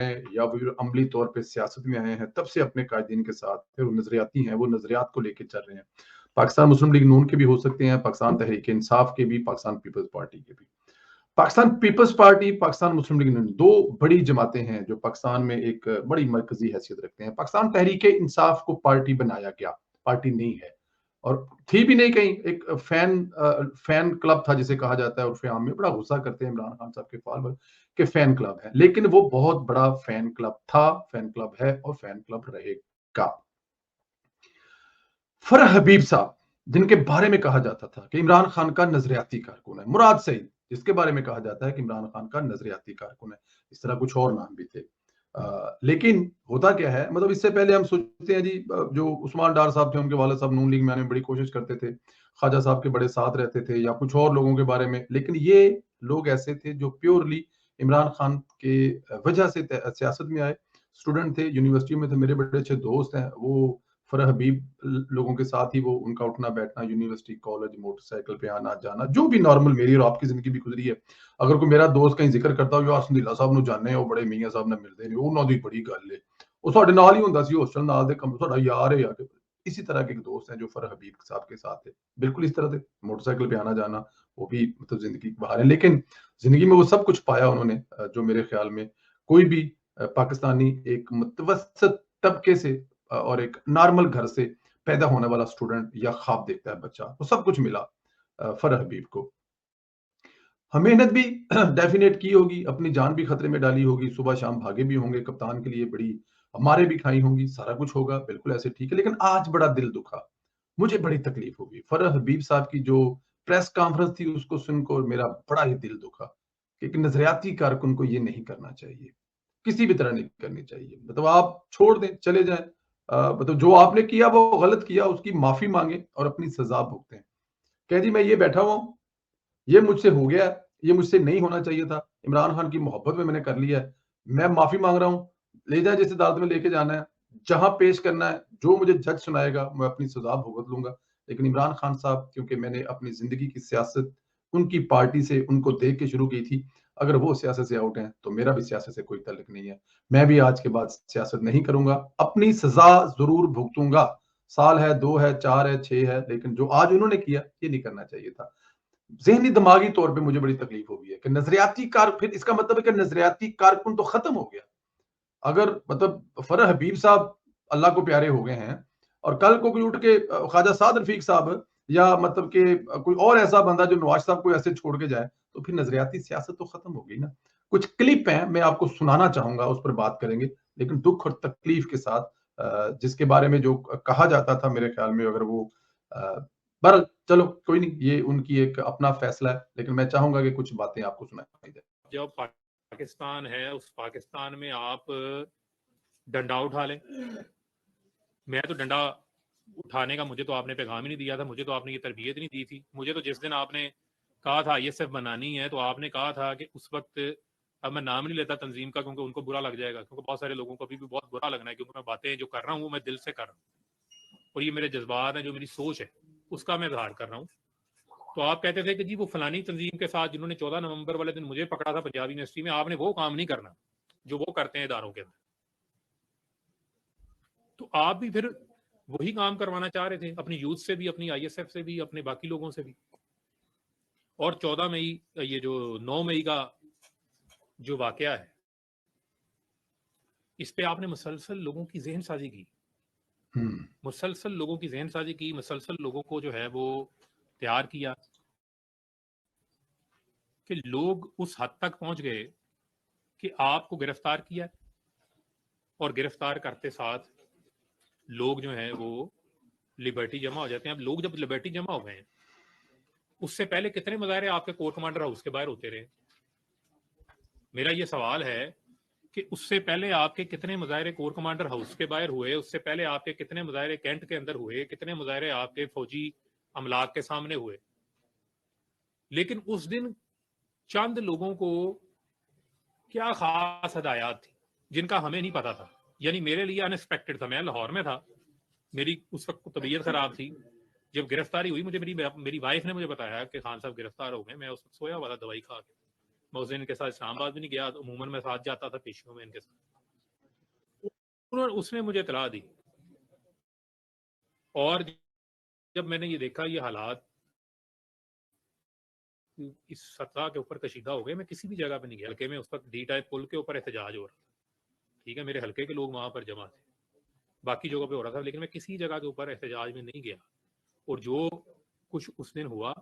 हैं या फिर अमली तौर पे सियासत में आए हैं, तब से अपने कायदीन के साथ फिर वो नज़रियाती हैं, वो नज़रियात को लेके चल रहे हैं। पाकिस्तान मुस्लिम लीग नून के भी हो सकते हैं, पाकिस्तान तहरीक इंसाफ के भी, पाकिस्तान पीपल्स पार्टी के भी। पाकिस्तान पीपल्स पार्टी, पाकिस्तान मुस्लिम लीग नून, 2 बड़ी जमातें हैं जो पाकिस्तान में एक बड़ी मरकज़ी हैसियत रखते हैं। पाकिस्तान तहरीक इंसाफ को पार्टी बनाया गया, पार्टी नहीं है और थी भी नहीं कहीं। एक फैन क्लब था जिसे कहा जाता है, उर्फ़े आम में बड़ा गुस्सा करते हैं इमरान खान साहब के फॉलोवर कि फैन क्लब है, लेकिन वो बहुत बड़ा फैन क्लब था, फैन क्लब है और फैन क्लब रहेगा। फरह हबीब साहब, जिनके बारे में कहा जाता था कि इमरान खान का नजरियाती कारकुन है, मुराद सईद, जिसके बारे में कहा जाता है कि इमरान खान का नजरियाती कारकुन है, इस तरह कुछ और नाम भी थे। लेकिन होता क्या है, मतलब इससे पहले हम सोचते हैं जी, जो उस्मान डार साहब थे, उनके वालिद साहब नून लीग में आने में बड़ी कोशिश करते थे, ख्वाजा साहब के बड़े साथ रहते थे या कुछ और लोगों के बारे में, लेकिन ये लोग ऐसे थे जो प्योरली इमरान खान के वजह से सियासत में आए। स्टूडेंट थे, यूनिवर्सिटी में थे, मेरे बड़े अच्छे दोस्त हैं वो। फरह हबीब लोगों के साथ ही वो उनका उठना बैठना, यूनिवर्सिटी, कॉलेज, मोटरसाइकिल पे आना जाना, जो भी नॉर्मल मेरी और आपकी जिंदगी भी गुजरी है। अगर कोई मेरा दोस्त कहीं जिक्र करता हो यार संधीला साहब ਨੂੰ ਜਾਣਦੇ ਹੋ, बड़े मियां साहब ਨਾਲ मिलते ਨੇ, ਉਹਨਾਂ ਦੀ बड़ी गल है, वो ਸਾਡੇ ਨਾਲ ही ਹੁੰਦਾ ਸੀ हॉस्टल ਨਾਲ ਦੇ ਕੰਮ, ਸਾਡਾ यार है यार। इसी तरह के एक दोस्त हैं जो फरह हबीब साहब के साथ थे, बिल्कुल इस तरह से मोटरसाइकिल पे आना जाना, वो भी मतलब जिंदगी बाहर है, लेकिन जिंदगी में वो सब कुछ पाया उन्होंने, जो मेरे ख्याल में कोई भी पाकिस्तानी एक मुतवसत तबके से और एक नॉर्मल घर से पैदा होने वाला स्टूडेंट या ख्वाब देखता है बच्चा, वो सब कुछ मिला फरह हबीब को। हम मेहनत भी डेफिनेट की होगी, अपनी जान भी खतरे में डाली होगी, सुबह शाम भागे भी होंगे कप्तान के लिए, बड़ी मारे भी खाई होंगी, सारा कुछ होगा, बिल्कुल ऐसे ठीक है। लेकिन आज बड़ा दिल दुखा, मुझे बड़ी तकलीफ होगी। फरह हबीब साहब की जो प्रेस कॉन्फ्रेंस थी उसको सुनकर मेरा बड़ा ही दिल दुखा कि एक नजरियाती कारकुन को ये नहीं करना चाहिए, किसी भी तरह नहीं करनी चाहिए। मतलब आप छोड़ दें, चले जाएं, मतलब जो आपने किया वो गलत किया, उसकी माफी मांगे और अपनी सजा भुगतें। कह जी मैं ये बैठा हुआ हूँ, ये मुझसे हो गया है, ये मुझसे नहीं होना चाहिए था, इमरान खान की मोहब्बत में मैंने कर लिया है, मैं माफी मांग रहा हूँ, ले जाए जिस अदालत में लेके जाना है, जहां पेश करना है, जो मुझे जज सुनाएगा मैं अपनी सजा भुगत लूंगा। लेकिन इमरान खान साहब, क्योंकि मैंने अपनी जिंदगी की सियासत उनकी पार्टी से उनको देख के शुरू की थी, अगर वो सियासत से आउट हैं तो मेरा भी सियासत से कोई ताल्लुक नहीं है। मैं भी आज के बाद सियासत नहीं करूंगा, अपनी सजा जरूर भुगतूंगा। साल है, 2 है, 4 है, 6 है, लेकिन जो आज उन्होंने किया ये नहीं करना चाहिए था। ज़हनी दिमागी तौर पे मुझे बड़ी तकलीफ हो गई है कि नज़रियाती कार, फिर इसका मतलब है कि नज़रियाती कारकुन तो खत्म हो गया। अगर मतलब फरह हबीब साहब अल्लाह को प्यारे हो गए हैं और कल को कोई उठ के ख्वाजा साद रफीक साहब या मतलब कि कोई और ऐसा बंदा जो नवाज साहब को ऐसे छोड़ के जाए, तो फिर नज़रियाती सियासत तो खत्म हो गई ना। कुछ क्लिप हैं, मैं आपको सुनाना चाहूंगा, उस पर बात करेंगे, लेकिन दुख और तकलीफ के साथ, जिसके बारे में जो कहा जाता था मेरे ख्याल में, अगर वो बहरहाल चलो कोई नहीं, ये उनकी एक अपना फैसला है, लेकिन मैं चाहूंगा कि कुछ बातें आपको सुनाई जाए। जो पाकिस्तान है उस पाकिस्तान में आप डंडा उठा लें। मैं तो डंडा उठाने का मुझे तो आपने पैगाम ही नहीं दिया था, मुझे तो आपने ये तरबियत नहीं दी थी। मुझे तो जिस दिन आपने कहा था ISF बनानी है तो आपने कहा था कि उस वक्त, अब मैं नाम नहीं लेता तंजीम का क्योंकि उनको बुरा लग जाएगा, क्योंकि बहुत सारे लोगों को अभी भी बहुत बुरा लगना है, क्योंकि मैं बातें जो कर रहा हूँ वो मैं दिल से कर रहा हूँ और ये मेरे जज्बात हैं, जो मेरी सोच है उसका मैं इजहार कर रहा हूँ। तो आप कहते थे कि जी वो फलानी तंजीम के साथ जिन्होंने 14 नवंबर वाले दिन मुझे पकड़ा था पंजाब यूनिवर्सिटी में, आपने वो काम नहीं करना जो वो करते हैं इदारों के अंदर। तो आप भी फिर वही काम करवाना चाह रहे थे अपनी यूथ से भी, अपनी ISF से भी, अपने बाकी लोगों से भी। और 14 मई, ये जो 9 मई का जो वाकया है, इस पे आपने मुसलसल लोगों की जहन साजी की, मुसलसल लोगों की जहन साजी की, मुसलसल लोगों को जो है वो तैयार किया कि लोग उस हद तक पहुंच गए कि आपको गिरफ्तार किया और गिरफ्तार करते साथ लोग जो है वो लिबर्टी जमा हो जाते हैं। अब लोग जब लिबर्टी जमा हो गए हैं, उससे पहले कितने मुजाहरे आपके कोर्ट कमांडर हाउस के बाहर होते रहे? मेरा ये सवाल है कि उससे पहले आपके कितने मुजाहरे कोर कमांडर हाउस के बाहर हुए, उससे पहले आपके कितने मुजाहरे कैंट के अंदर हुए, कितने मुजाहरे आपके फौजी अमलाक के सामने हुए? लेकिन उस दिन चंद लोगों को क्या खास हदायत थी जिनका हमें नहीं पता था, यानी मेरे लिए अनएक्सपेक्टेड था। मैं लाहौर में था, मेरी उस वक्त तबीयत खराब थी, जब गिरफ्तारी हुई मुझे मेरी वाइफ ने मुझे बताया कि खान साहब गिरफ्तार हो गए। मैं उस वक्त सोया हुआ था दवाई खा के, मैं उस दिन इनके साथ इस्लामाबाद भी नहीं गया, अमूमन मैं साथ जाता था पेशियों में इनके साथ। उसने मुझे इतला दी, और जब मैंने ये देखा ये हालात इस सतह के ऊपर कशीदा हो गए, मैं किसी भी जगह पे नहीं गया। हल्के में उस वक्त डी टाइप पुल के ऊपर एहतजाज हो रहा था, ठीक है, मेरे हल्के के लोग वहां पर जमा थे, बाकी जगह पे हो रहा था, लेकिन मैं किसी जगह के ऊपर एहतजाज में नहीं गया। और जो कुछ उस दिन हुआ,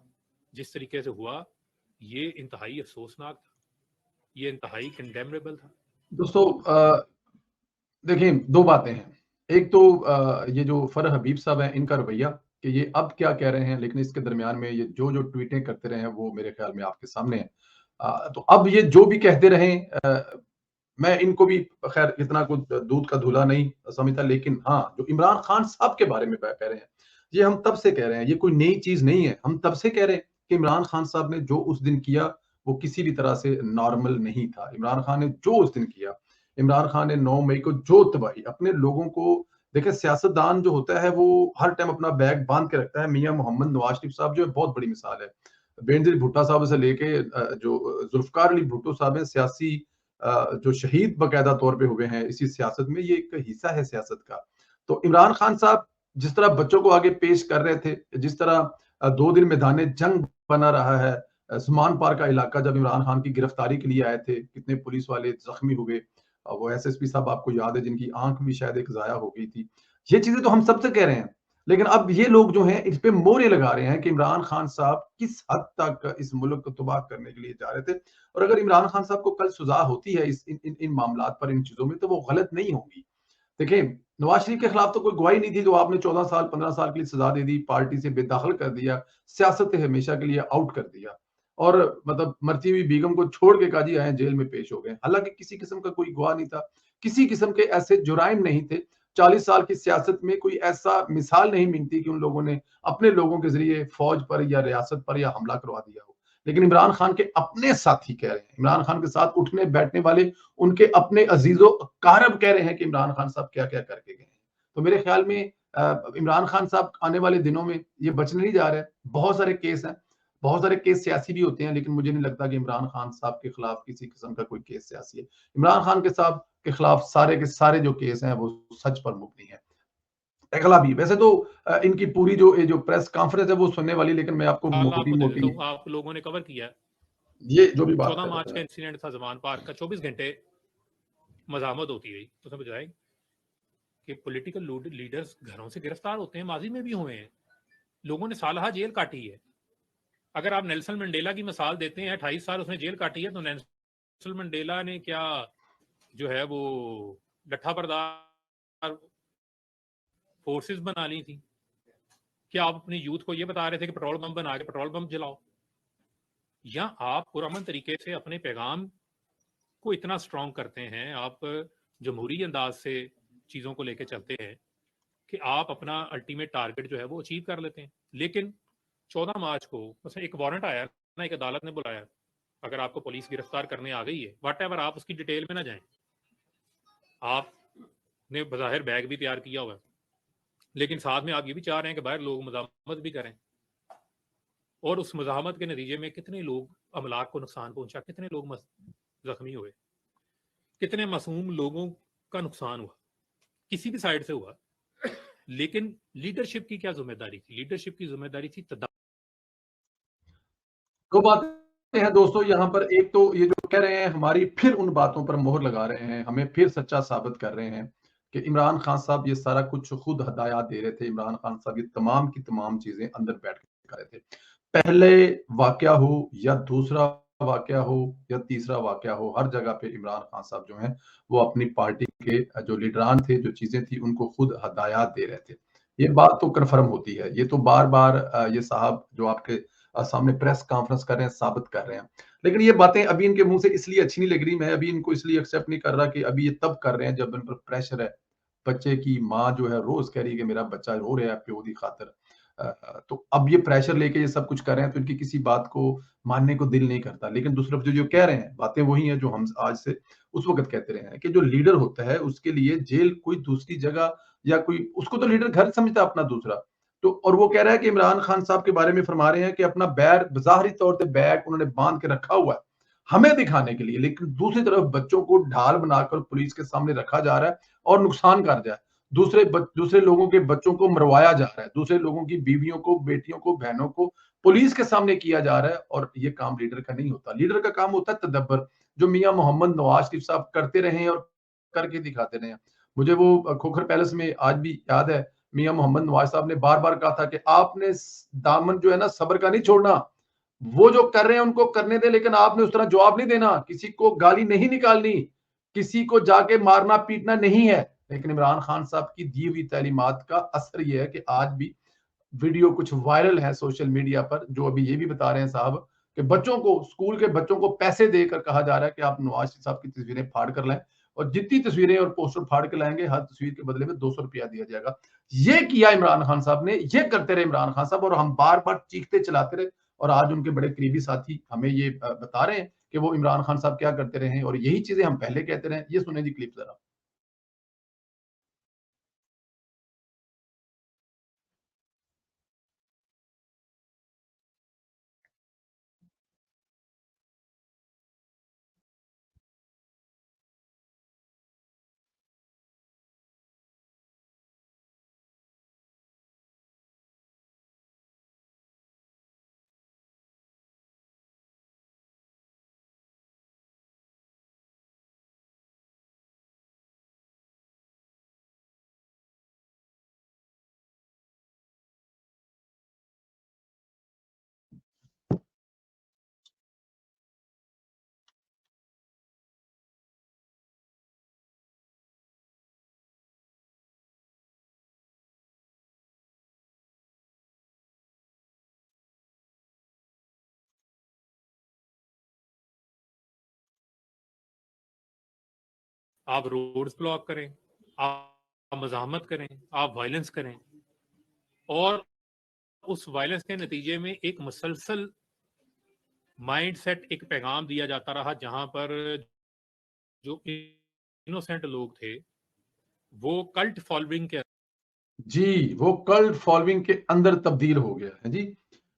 जिस तरीके से हुआ, ये इंतहाई अफसोसनाक था, ये इंतहाई कंडेमनेबल था। दोस्तों देखिए, दो बातें हैं। एक तो ये जो फरह हबीब साहब हैं, इनका रवैया कि ये अब क्या कह रहे हैं, लेकिन इसके दरमियान में ये जो जो ट्वीटें करते रहे हैं वो मेरे ख्याल में आपके सामने है। तो अब ये जो भी कहते रहें, मैं इनको भी खैर इतना कुछ दूध का धुला नहीं समझता, लेकिन हाँ, जो इमरान खान साहब के बारे में कह रहे हैं, ये हम तब से कह रहे हैं, ये कोई नई चीज नहीं है। हम तब से कह रहे हैं कि इमरान खान साहब ने जो उस दिन किया वो किसी भी तरह से नॉर्मल नहीं था। इमरान खान ने जो उस दिन किया, इमरान खान ने 9 मई को जो तबाही अपने लोगों को, देखिए सियासतदान जो होता है वो हर टाइम अपना बैग बांध के रखता है। मियां मोहम्मद नवाज शरीफ साहब जो है बहुत बड़ी मिसाल है। बेनजीर भुट्टो साहब से लेके जो जुल्फकार अली भुट्टो साहब है, सियासी जो शहीद बकायदा तौर पे हुए हैं इसी सियासत में, ये एक हिस्सा है सियासत का। तो इमरान खान साहब जिस तरह बच्चों को आगे पेश कर रहे थे, जिस तरह 2 दिन मैदान जंग बना रहा है, सुमान पार का इलाका जब इमरान खान की गिरफ्तारी के लिए आए थे, कितने पुलिस वाले जख्मी हुए, वो एसएसपी साहब आपको याद है जिनकी आंख भी शायद एक जाया हो गई थी। ये चीजें तो हम सबसे कह रहे हैं, लेकिन अब ये लोग जो हैं इस पे मोहरे लगा रहे हैं कि इमरान खान साहब किस हद तक इस मुल्क को तबाह करने के लिए जा रहे थे। और अगर इमरान खान साहब को कल सजा होती है इस इन मामलात पर, इन चीजों में, तो वो गलत नहीं होगी। देखिए, नवाज शरीफ के खिलाफ तो कोई गवाही नहीं थी, जो आपने 14 साल 15 साल के लिए सजा दे दी, पार्टी से बेदखल कर दिया, सियासत से हमेशा के लिए आउट कर दिया, और मतलब मरती हुई बेगम को छोड़ के काजी आए जेल में पेश हो गए। हालांकि किसी किस्म का कोई गवाह नहीं था, किसी किस्म के ऐसे जुराइम नहीं थे। 40 साल की सियासत में कोई ऐसा मिसाल नहीं मिलती कि उन लोगों ने अपने लोगों के जरिए फौज पर या रियासत पर या हमला करवा दिया हो। लेकिन इमरान खान के अपने साथी कह रहे हैं, इमरान खान के साथ उठने बैठने वाले उनके अपने अजीजों कारब कह रहे हैं कि इमरान खान साहब क्या क्या करके गए हैं। तो मेरे ख्याल में इमरान खान साहब आने वाले दिनों में ये बचने नहीं जा रहे हैं। बहुत सारे केस हैं, बहुत सारे केस सियासी भी होते हैं, लेकिन मुझे नहीं लगता कि इमरान खान साहब के खिलाफ किसी किस्म का कोई केस सियासी है। इमरान खान के साहब के खिलाफ सारे के सारे जो केस हैं वो सच पर मुबनी है। अगला भी वैसे तो इनकी पूरी जो प्रेस कॉन्फ्रेंस है वो सुनने वाली, लेकिन मैं आपको मोटी आपको दे देता मोटी हूँ, आप लोगों ने कवर किया। ये जो भी बात 14 कर मार्च रहे का हैं, इंसिडेंट था, जमान पार्क का, 24 घंटे मजामत होती रही, उसमें बजाय कि पॉलिटिकल लीडर्स घरों से गिरफ्तार होते हैं, माजी में भी हुए हैं, लोगों ने सालहा जेल काटी है। अगर आप नेल्सन मंडेला की मिसाल देते हैं, 28 साल उसने जेल काटी है, तो नेल्सन मंडेला ने क्या जो है वो लट्ठा बरदार फोर्सेस बना ली थी? क्या आप अपनी यूथ को ये बता रहे थे कि पेट्रोल पंप बना के पेट्रोल पंप जलाओ? या आप पुरअमन तरीके से अपने पैगाम को इतना स्ट्रॉन्ग करते हैं, आप जमहूरी अंदाज से चीज़ों को लेकर चलते हैं कि आप अपना अल्टीमेट टारगेट जो है वो अचीव कर लेते हैं। लेकिन 14 मार्च को बस एक वारंट आया ना, एक अदालत ने बुलाया, अगर आपको पुलिस गिरफ्तार करने आ गई है, वट एवर, आप उसकी डिटेल में ना जाएं। आपने बज़ाहिर बैग भी तैयार किया हुआ है, लेकिन साथ में आप ये भी चाह रहे हैं कि बाहर लोग मज़ामत भी करें, और उस मज़ामत के नतीजे में कितने लोग अमलाक को नुकसान पहुंचा, कितने लोग जख्मी हुए, कितने मासूम लोगों का नुकसान हुआ, किसी भी साइड से हुआ। लेकिन लीडरशिप की क्या जिम्मेदारी थी? लीडरशिप की जिम्मेदारी थी दो बातें हैं दोस्तों यहाँ पर। एक तो ये जो कह रहे हैं हमारी फिर उन बातों पर मोहर लगा रहे हैं, हमें फिर सच्चा साबित कर रहे हैं कि इमरान खान साहब ये सारा कुछ खुद हदायत दे रहे थे। इमरान खान साहब ये तमाम की तमाम चीजें अंदर बैठ के कर रहे थे। पहले वाकया हो या दूसरा वाकया हो या तीसरा वाकया हो, हर जगह पे इमरान खान साहब जो हैं वो अपनी पार्टी के जो लीडरान थे, जो चीजें थी, उनको खुद हदायत दे रहे थे। ये बात तो कन्फर्म होती है। ये तो बार बार ये साहब जो आपके सामने प्रेस कॉन्फ्रेंस कर रहे हैं, साबित कर रहे हैं। लेकिन ये बातें अभी इनके मुंह से इसलिए अच्छी नहीं लग रही, मैं अभी इनको इसलिए एक्सेप्ट नहीं कर रहा कि अभी ये तब कर रहे हैं जब इन पर प्रेशर है। बच्चे की माँ जो है रोज कह रही है कि मेरा बच्चा रो रहा है प्यो दी खातिर। तो अब ये प्रेशर लेके ये सब कुछ कर रहे हैं, तो इनकी किसी बात को मानने को दिल नहीं करता। लेकिन दूसरी तरफ जो कह रहे हैं बातें वही हैं जो हम आज से उस वक्त कहते रहे हैं कि जो लीडर होता है उसके लिए जेल कोई दूसरी जगह, या कोई उसको तो लीडर घर समझता है अपना दूसरा। तो और वो कह रहा है कि इमरान खान साहब के बारे में फरमा रहे हैं कि अपना बैग ज़ाहरी तौर पे बैग उन्होंने बांध के रखा हुआ है। हमें दिखाने के लिए, लेकिन दूसरी तरफ बच्चों को ढाल बनाकर पुलिस के सामने रखा जा रहा है और नुकसान कर रहा है। दूसरे लोगों के बच्चों को मरवाया जा रहा है, दूसरे लोगों की बीवियों को, बेटियों को, बहनों को पुलिस के सामने किया जा रहा है, और ये काम लीडर का नहीं होता। लीडर का काम होता है तदब्बर, जो मियां मोहम्मद नवाज शरीफ साहब करते रहे हैं और करके दिखाते रहे हैं। मुझे वो खोखर पैलेस में आज भी याद है, मियां मोहम्मद नवाज साहब ने बार बार कहा था कि आपने दामन जो है ना सब्र का नहीं छोड़ना, वो जो कर रहे हैं उनको करने दे, लेकिन आपने उस तरह जवाब नहीं देना, किसी को गाली नहीं निकालनी, किसी को जाके मारना पीटना नहीं है। लेकिन इमरान खान साहब की दी हुई तालीमात का असर यह है कि आज भी वीडियो कुछ वायरल है सोशल मीडिया पर, जो अभी ये भी बता रहे हैं साहब कि बच्चों को, स्कूल के बच्चों को पैसे देकर कहा जा रहा है कि आप नवाज शरीफ साहब की तस्वीरें फाड़ कर लाएं, और जितनी तस्वीरें और पोस्टर फाड़ के लाएंगे हर तस्वीर के बदले में 200 रुपया दिया जाएगा। ये किया इमरान खान साहब ने, ये करते रहे इमरान खान साहब, और हम बार बार चीखते चलाते रहे, और आज उनके बड़े करीबी साथी हमें ये बता रहे हैं कि वो इमरान खान साहब क्या करते रहे, और यही चीजें हम पहले कहते रहे। ये सुने जी क्लिप जरा। आप रोड्स ब्लॉक करें, आप मज़ाहमत करें, आप वायलेंस करें, और उस वायलेंस के नतीजे में एक मुसलसल माइंडसेट, एक पैगाम दिया जाता रहा, जहां पर जो इनोसेंट लोग थे वो कल्ट फॉलोइंग के। जी, वो कल्ट फॉलोइंग के अंदर तब्दील हो गया है जी।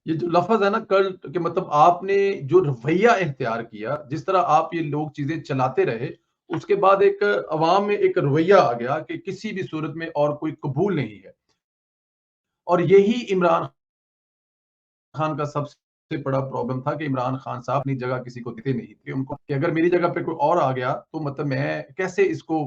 ये जो लफ्ज़ है ना कल्ट, के मतलब आपने जो रवैया इख्तियार किया, जिस तरह आप ये लोग चीज़ें चलाते रहे, उसके बाद एक अवाम में एक रवैया आ गया कि किसी भी सूरत में और कोई कबूल नहीं है। और यही इमरान खान का सबसे बड़ा प्रॉब्लम था कि इमरान खान साहब अपनी जगह किसी को देते नहीं थे उनको, कि अगर मेरी जगह पे कोई और आ गया तो मतलब मैं कैसे इसको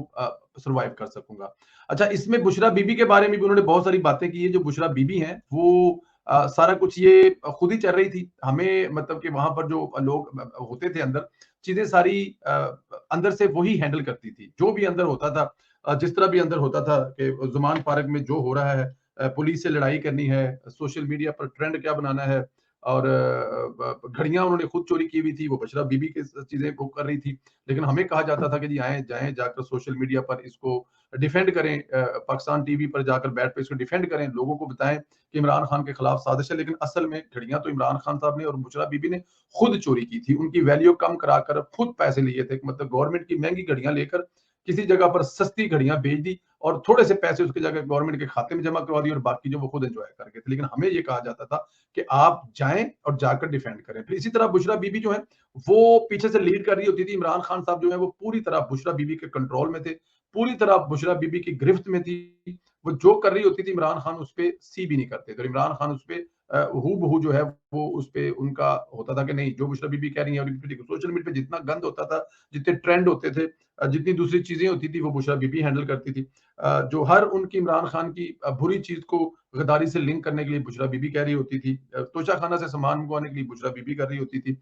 सर्वाइव कर सकूंगा। अच्छा, इसमें बुशरा बीबी के बारे में भी उन्होंने बहुत सारी बातें की है। जो बुशरा बीबी हैं वो सारा कुछ ये खुद ही चल रही थी, हमें मतलब कि वहां पर जो लोग होते थे अंदर, चीजें सारी अंदर से वही हैंडल करती थी, जो भी अंदर होता था, जिस तरह भी अंदर होता था कि जुमान पार्क में जो हो रहा है, पुलिस से लड़ाई करनी है, सोशल मीडिया पर ट्रेंड क्या बनाना है, और घड़ियां उन्होंने खुद चोरी की हुई थी, वो बशरा बीबी की चीजें वो कर रही थी। लेकिन हमें कहा जाता था कि जी आए जाएं, जाकर सोशल मीडिया पर इसको डिफेंड करें, पाकिस्तान टीवी पर जाकर बैठ पे इसको डिफेंड करें, लोगों को बताएं कि इमरान खान के खिलाफ साजिश है। लेकिन असल में घड़ियां तो इमरान खान साहब ने और बुशरा बीबी ने खुद चोरी की थी, उनकी वैल्यू कम कराकर खुद पैसे लिए थे, मतलब गवर्नमेंट की महंगी घड़ियां लेकर किसी जगह पर सस्ती घड़ियां बेच दी, और थोड़े से पैसे उसकी जगह गवर्नमेंट के खाते में जमा करवा दिए, और बाकी जो वो खुद एंजॉय कर गए थे। लेकिन हमें ये कहा जाता था कि आप जाएं और जाकर डिफेंड करें। फिर इसी तरह बुशरा बीबी जो है वो पीछे से लीड कर रही होती थी, इमरान खान साहब जो है वो पूरी तरह बुशरा बीबी के कंट्रोल में थे, पूरी तरह बुशरा बीबी की गिरफ्त में थी। वो जो कर रही होती थी इमरान खान उस पर सी भी नहीं करते थे, इमरान खान उस पर हू बहू जो है वो उस पर उनका होता था कि नहीं, जो बुशरा बीबी कह रही है। सोशल मीडिया पे जितना गंद होता था, जितने ट्रेंड होते थे, जितनी दूसरी चीजें होती थी, वो बुशरा बीबी हैंडल करती थी। जो हर उनकी इमरान खान की बुरी चीज को गद्दारी से लिंक करने के लिए बुशरा बीबी कह रही होती थी, तोशा खाना से सामान मंगवाने के लिए बुशरा बीबी कर रही होती थी।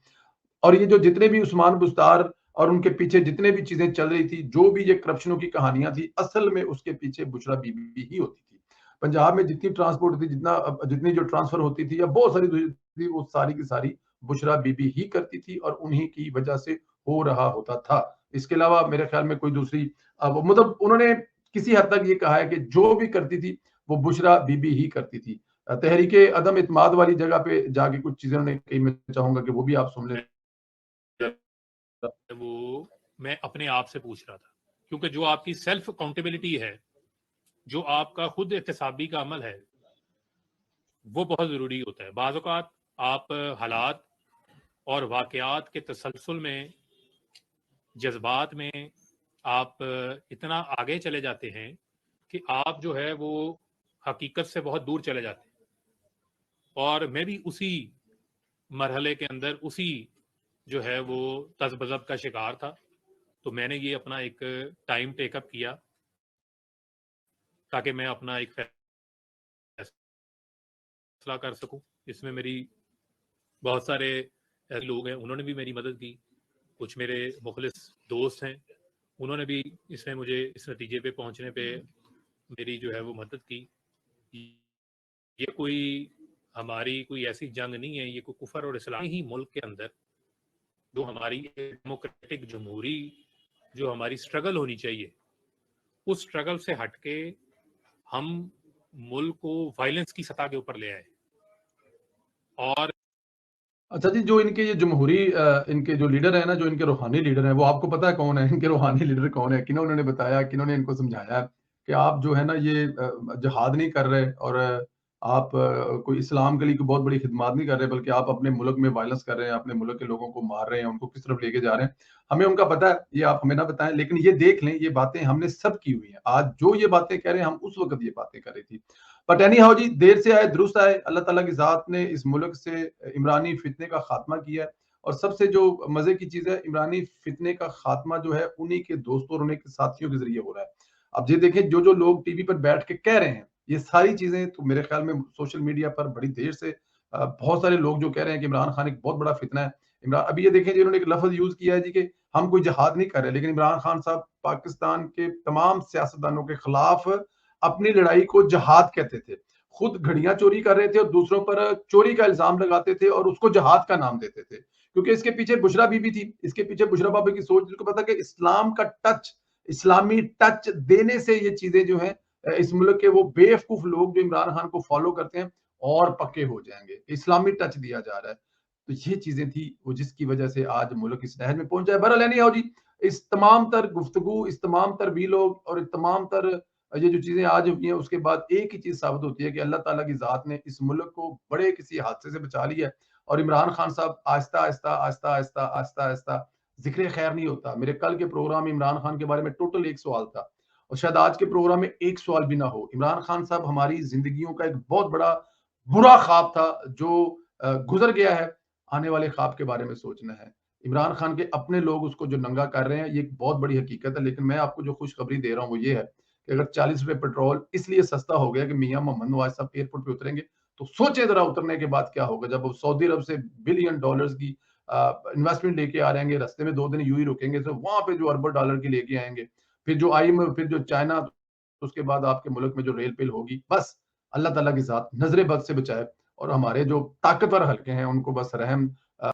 और ये जो जितने भी उस्मान बुस्तार और उनके पीछे जितने भी चीजें चल रही थी, जो भी ये करप्शनों की कहानियां थी, असल में उसके पीछे बुशरा बीबी ही होती थी। पंजाब में जितनी ट्रांसपोर्ट थी, जितनी जो ट्रांसफर होती थी या बहुत सारी थी, वो सारी की सारी बुशरा बीबी ही करती थी, और उन्हीं की वजह से हो रहा होता था। इसके अलावा मेरे ख्याल में कोई दूसरी मतलब उन्होंने किसी हद तक ये कहा है कि जो भी करती थी वो बुशरा बीबी ही करती थी। तहरीके अदम इत्माद वाली जगह पे जाके कुछ चीजें उन्होंने कही, मैं चाहूंगा कि वो भी आप सुन लें। वो मैं अपने आप से पूछ रहा था, क्योंकि जो आपकी सेल्फ अकाउंटेबिलिटी है, जो आपका खुद एहतसाबी का अमल है, वो बहुत ज़रूरी होता है। बाज़ औक़ात आप हालात और वाक़यात के तसलसल में, जज़्बात में आप इतना आगे चले जाते हैं कि आप जो है वो हकीकत से बहुत दूर चले जाते हैं। और मैं भी उसी मरहले के अंदर उसी जो है वो तज़ब्ज़ब का शिकार था। तो मैंने ये अपना एक टाइम टेकअप किया ताकि मैं अपना एक फैसला कर सकूं। इसमें मेरी बहुत सारे ऐसे लोग हैं, उन्होंने भी मेरी मदद की। कुछ मेरे मुखलिस दोस्त हैं, उन्होंने भी इसमें मुझे इस नतीजे पे पहुंचने पे मेरी जो है वो मदद की। ये कोई हमारी कोई ऐसी जंग नहीं है, ये कोई कुफर और इस्लाम ही मुल्क के अंदर जो हमारी डेमोक्रेटिक जमहूरी जो हमारी स्ट्रगल होनी चाहिए, उस स्ट्रगल से हटके हम मुल्क को वायलेंस की सतह के ऊपर ले आए। और अच्छा जी, जो इनके ये जमहूरी इनके जो लीडर है ना, जो इनके रूहानी लीडर हैं, वो आपको पता है कौन है? इनके रूहानी लीडर कौन है? किन्होंने बताया, किन्होंने इनको समझाया कि आप जो है ना ये जिहाद नहीं कर रहे और आप कोई इस्लाम के लिए कोई बहुत बड़ी खिदमत नहीं कर रहे, बल्कि आप अपने मुल्क में वायलेंस कर रहे हैं, अपने मुल्क के लोगों को मार रहे हैं, उनको किस तरफ लेके जा रहे हैं। हमें उनका पता है, ये आप हमें ना बताएं, लेकिन ये देख लें, ये बातें हमने सब की हुई हैं। आज जो ये बातें कह रहे हैं, हम उस वक्त ये बातें कर रही थी। बट एनी हाउ जी, देर से आए दुरुस्त आए। अल्लाह ताला की ज़ात ने इस मुल्क से इमरानी फितने का खात्मा किया है। और सबसे जो मजे की चीज है, इमरानी फितने का खात्मा जो है उन्हीं के दोस्तों और उन्हीं के साथियों के जरिए हो रहा है। अब ये देखें, जो जो लोग टीवी पर बैठ के कह रहे हैं ये सारी चीजें, तो मेरे ख्याल में सोशल मीडिया पर बड़ी देर से बहुत सारे लोग जो कह रहे हैं कि इमरान खान एक बहुत बड़ा फितना है। इमरान, अभी ये देखें जी, इन्होंने एक लफ्ज यूज किया है जी कि हम कोई जहाद नहीं कर रहे, लेकिन इमरान खान साहब पाकिस्तान के तमाम सियासतदानों के खिलाफ अपनी लड़ाई को जहाद कहते थे। खुद घड़ियां चोरी कर रहे थे और दूसरों पर चोरी का इल्जाम लगाते थे और उसको जहाद का नाम देते थे, क्योंकि इसके पीछे बुशरा बीबी थी, इसके पीछे बुशरा बाबू की सोच, जिसको पता कि इस्लाम का टच, इस्लामी टच देने से ये चीजें जो है इस मुल्क के वो बेवकूफ लोग जो इमरान खान को फॉलो करते हैं और पक्के हो जाएंगे। इस्लामी टच दिया जा रहा है। तो ये चीजें थी वो जिसकी वजह से आज मुल्क इस नहज में पहुंचा है। बहरहाल नहीं आओ जी, इस तमाम तर गुफ्तगू, इस तमाम तर भी लोग और इस तमाम तर ये जो चीजें आज हुई हैं, उसके बाद एक ही चीज साबित होती है कि अल्लाह ताला की जात ने इस मुल्क को बड़े किसी हादसे से बचा लिया है। और इमरान खान साहब आहिस्ता आहिस्ता आहिस्ता आहिस्ता आहिस्ता आहिस्ता, जिक्र खैर नहीं होता। मेरे कल के प्रोग्राम में इमरान खान के बारे में टोटल एक सवाल था और शायद आज के प्रोग्राम में एक सवाल भी ना हो। इमरान खान साहब हमारी जिंदगियों का एक बहुत बड़ा बुरा ख्वाब था जो गुजर गया है। आने वाले ख्वाब के बारे में सोचना है। इमरान खान के अपने लोग उसको जो नंगा कर रहे हैं, ये एक बहुत बड़ी हकीकत है। लेकिन मैं आपको जो खुशखबरी दे रहा हूँ वो ये है कि अगर 40 रुपए पेट्रोल इसलिए सस्ता हो गया कि मियां मोहम्मद नवाज साहब एयरपोर्ट पे उतरेंगे, तो सोचे जरा उतरने के बाद क्या होगा जब वो सऊदी अरब से बिलियन डॉलर्स की इन्वेस्टमेंट लेके आ रहेंगे, रास्ते में 2 दिन यूं ही रुकेंगे, तो वहां पे जो अरबों डॉलर की लेके आएंगे, फिर जो IMF, फिर जो चाइना, तो उसके बाद आपके मुल्क में जो रेल पेल होगी। बस अल्लाह ताला की जात नजरे बद से बचाए और हमारे जो ताकतवर हल्के हैं उनको बस रहम